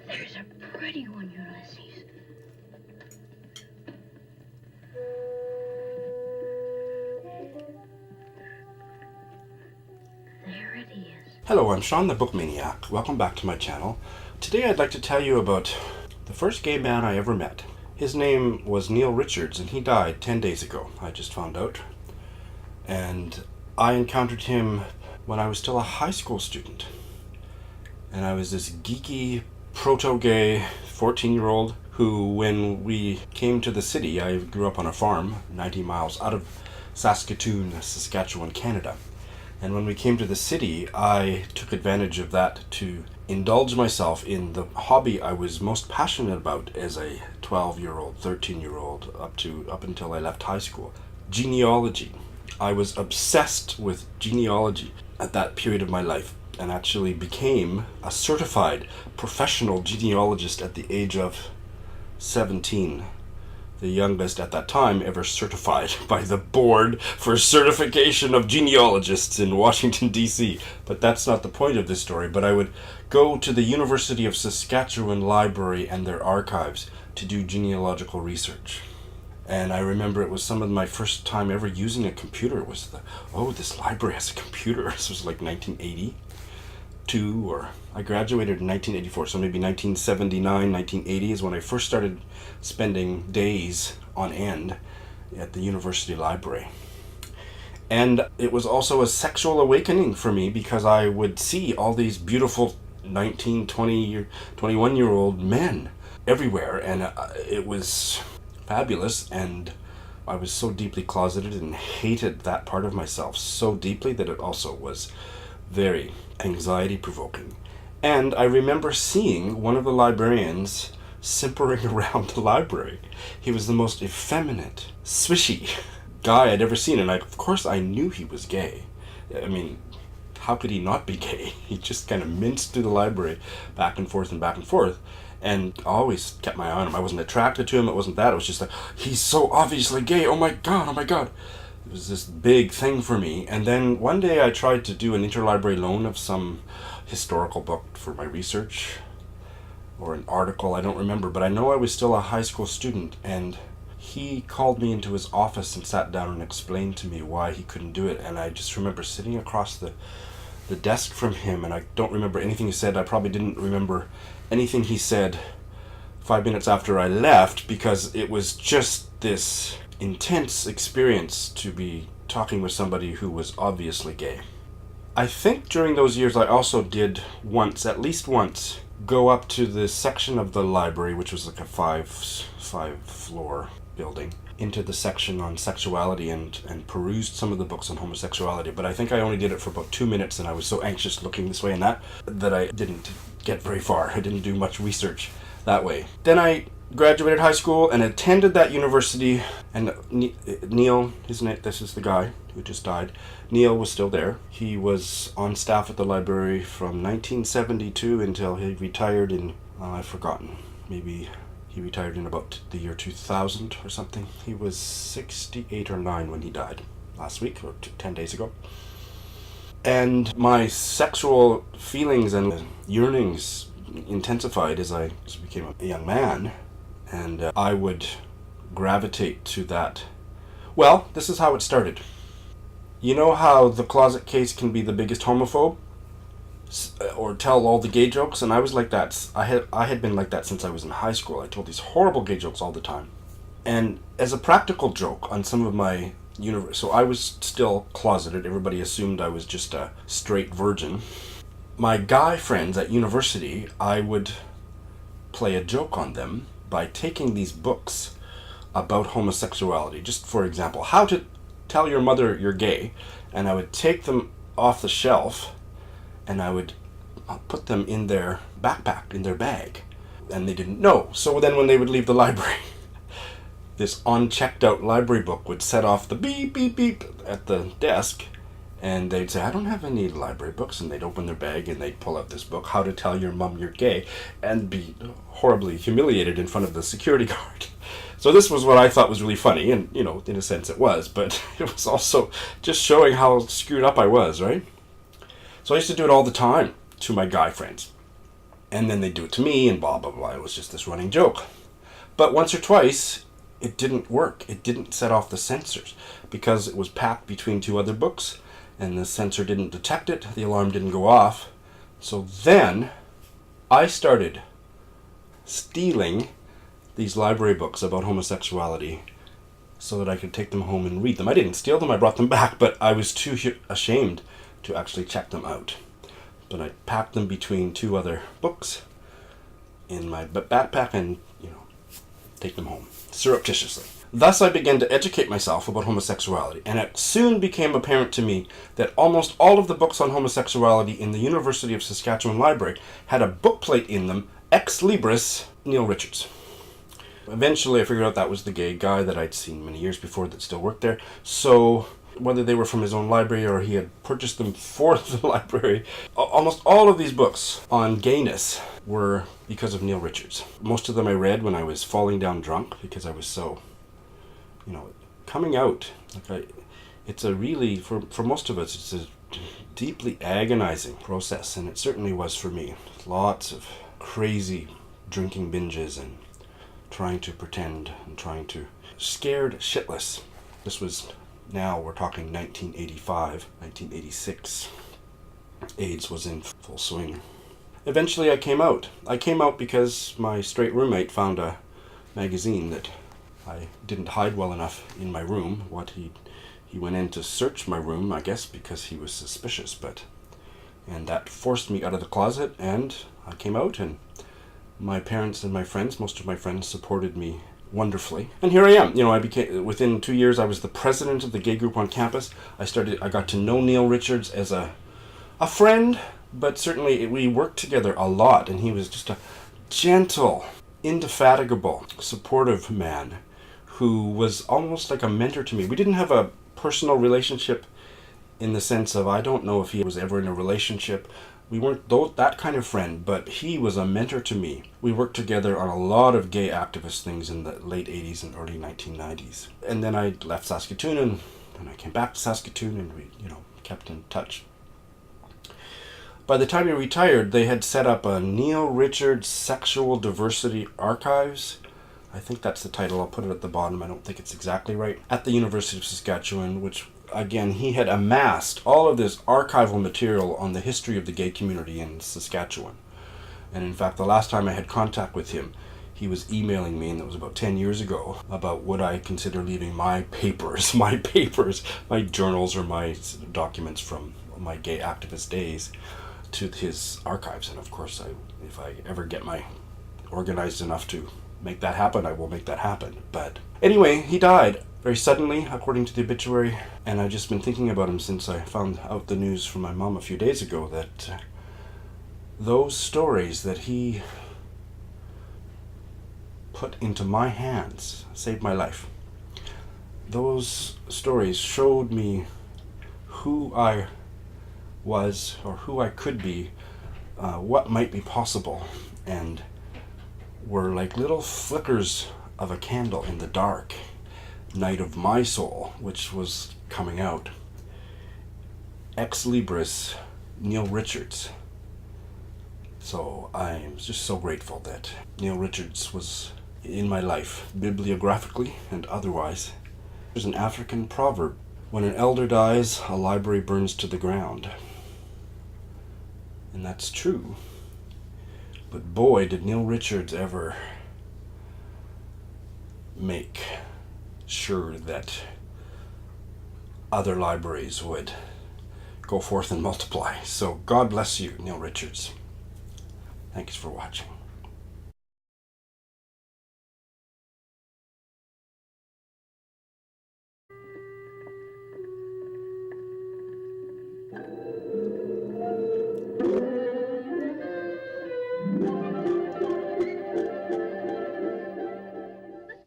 There's a pretty one, Ulysses. There it is. Hello, I'm Sean the Book Maniac. Welcome back to my channel. Today I'd like to tell you about the first gay man I ever met. His name was Neil Richards, and he died 10 days ago, I just found out. And I encountered him when I was still a high school student. And I was this geeky, proto-gay 14-year-old who, when we came to the city, I grew up on a farm 90 miles out of Saskatoon, Saskatchewan, Canada. And when we came to the city, I took advantage of that to indulge myself in the hobby I was most passionate about as a 12-year-old, 13-year-old, up until I left high school. Genealogy. I was obsessed with genealogy at that period of my life, and actually became a certified professional genealogist at the age of 17. The youngest at that time ever certified by the Board for Certification of Genealogists in Washington, D.C. But that's not the point of this story. But I would go to the University of Saskatchewan Library and their archives to do genealogical research. And I remember it was some of my first time ever using a computer. It was this library has a computer. This was like 1982, or I graduated in 1984, so maybe 1979, 1980 is when I first started spending days on end at the university library. And it was also a sexual awakening for me, because I would see all these beautiful 19, 20, 21-year-old men everywhere, and it was fabulous. And I was so deeply closeted and hated that part of myself so deeply that it also was very anxiety-provoking. And I remember seeing one of the librarians simpering around the library. He was the most effeminate, swishy guy I'd ever seen, and of course I knew he was gay. I mean, how could he not be gay? He just kind of minced through the library back and forth, and I always kept my eye on him. I wasn't attracted to him, it wasn't that, it was just like, he's so obviously gay, oh my god. It was this big thing for me. And then one day I tried to do an interlibrary loan of some historical book for my research, or an article, I don't remember, but I know I was still a high school student, and he called me into his office and sat down and explained to me why he couldn't do it. And I just remember sitting across the desk from him, and I don't remember anything he said. I probably didn't remember anything he said 5 minutes after I left, because it was just this intense experience to be talking with somebody who was obviously gay. I think during those years I also did at least once, go up to the section of the library, which was like a five-floor building, into the section on sexuality and perused some of the books on homosexuality. But I think I only did it for about 2 minutes, and I was so anxious looking this way and that I didn't get very far. I didn't do much research that way. Then I graduated high school and attended that university, and Neil, his name, this is the guy who just died. Neil was still there. He was on staff at the library from 1972 until he retired in, I've forgotten, maybe he retired in about the year 2000 or something. He was 68 or 9 when he died last week, or 10 days ago. And my sexual feelings and yearnings intensified as I became a young man, and I would gravitate to that. Well, this is how it started. You know how the closet case can be the biggest homophobe, or tell all the gay jokes? And I was like that. I had been like that since I was in high school. I told these horrible gay jokes all the time. And as a practical joke on some of my so I was still closeted. Everybody assumed I was just a straight virgin. My guy friends at university, I would play a joke on them by taking these books about homosexuality. Just for example, How to Tell Your Mother You're Gay. And I would take them off the shelf, and I would put them in their backpack, in their bag. And they didn't know. So then when they would leave the library, this unchecked out library book would set off the beep, beep, beep at the desk. And they'd say, I don't have any library books. And they'd open their bag and they'd pull out this book, How to Tell Your Mom You're Gay, and be horribly humiliated in front of the security guard. So this was what I thought was really funny, and, you know, in a sense it was, but it was also just showing how screwed up I was, right? So I used to do it all the time to my guy friends. And then they'd do it to me and blah, blah, blah. It was just this running joke. But once or twice, it didn't work. It didn't set off the sensors because it was packed between two other books and the sensor didn't detect it. The alarm didn't go off. So then I started stealing these library books about homosexuality so that I could take them home and read them. I didn't steal them, I brought them back, but I was too ashamed to actually check them out. But I packed them between two other books in my backpack and, take them home, surreptitiously. Thus I began to educate myself about homosexuality, and it soon became apparent to me that almost all of the books on homosexuality in the University of Saskatchewan Library had a bookplate in them, Ex Libris, Neil Richards. Eventually I figured out that was the gay guy that I'd seen many years before that still worked there. So whether they were from his own library or he had purchased them for the library, almost all of these books on gayness were because of Neil Richards. Most of them I read when I was falling down drunk because I was so, coming out. It's a really, for most of us, it's a deeply agonizing process, and it certainly was for me. Lots of crazy drinking binges and trying to pretend and trying to scared shitless. This was, now we're talking 1985, 1986. AIDS was in full swing. Eventually I came out. I came out because my straight roommate found a magazine that I didn't hide well enough in my room. He went in to search my room, I guess because he was suspicious, and that forced me out of the closet, and I came out, and my parents and my friends, most of my friends, supported me wonderfully. And here I am. I became, within 2 years, I was the president of the gay group on campus. I got to know Neil Richards as a friend, but certainly we worked together a lot, and he was just a gentle, indefatigable, supportive man who was almost like a mentor to me. We didn't have a personal relationship in the sense of, I don't know if he was ever in a relationship. We weren't that kind of friend, but he was a mentor to me. We worked together on a lot of gay activist things in the late 80s and early 1990s. And then I left Saskatoon, and I came back to Saskatoon, and we, kept in touch. By the time he retired, they had set up a Neil Richards Sexual Diversity Archives. I think that's the title. I'll put it at the bottom. I don't think it's exactly right. At the University of Saskatchewan, which, again, he had amassed all of this archival material on the history of the gay community in Saskatchewan. And in fact, the last time I had contact with him, he was emailing me, and that was about 10 years ago, about would I consider leaving my papers, my journals or my documents from my gay activist days to his archives. And of course, if I ever get organized enough to make that happen, I will make that happen. But anyway, he died very suddenly, according to the obituary, and I've just been thinking about him since I found out the news from my mom a few days ago that those stories that he put into my hands saved my life. Those stories showed me who I was, or who I could be, what might be possible, and were like little flickers of a candle in the dark night of my soul, which was coming out. Ex Libris, Neil Richards. So I'm just so grateful that Neil Richards was in my life, bibliographically and otherwise. There's an African proverb: when an elder dies, a library burns to the ground. And that's true. But boy, did Neil Richards ever make sure that other libraries would go forth and multiply. So God bless you, Neil Richards. Thanks for watching.